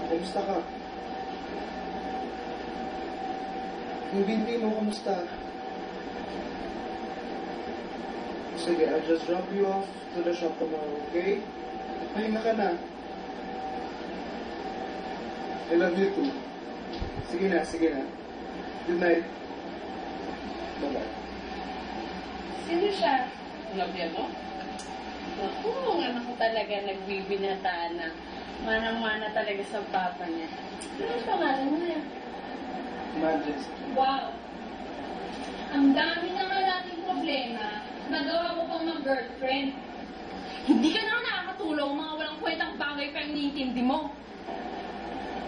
Kamusta ka? Yung binti mo, kamusta? Sige, I'll just drop you off to the shop tomorrow, okay? Pahinga ka na. I love you too. Sige na, sige na. Good night. Bye-bye. Sino siya? Nobya mo? Naku, ang anak ko talaga nagbibinataan na. Manang-mana talaga sa papa niya. Ano ang pangalan mo niya? Majesty. Wow! Ang dami naman nating problema. Nagawa ko pang mag-girlfriend. Hindi ka na nakakatulong mga walang kwentang bagay pa yung iniintindi mo.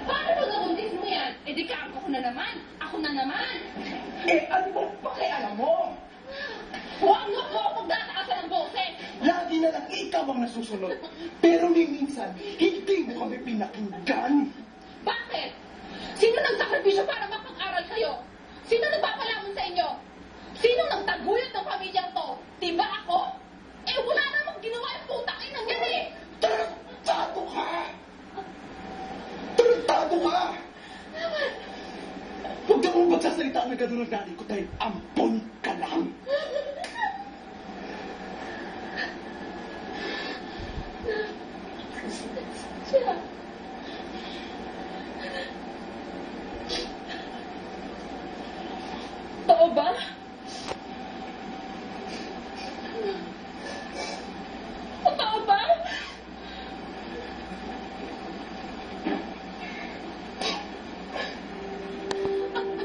Paano pag-abuntis mo yan? Eh di kako ko na naman. Ako na naman. Eh, ano bang pakialam mo? Huwag mo ko magtataasan ng boses. Lagi na lang ikaw ang nasusunod. Pero minsan, hindi mo kami pinakinggan. Bakit? Sino nagsakripisyo para mapag-aral kayo? Sino nagpapalamon sa inyo? Sino nagtaguyod ng pamilyang to? Diba ako? Eh wala namang ginawa yung putang inang yan eh! Tarantado ka! Tarantado ka! Huwag na mong magsasalita na gano'n ng daddy ko dahil ang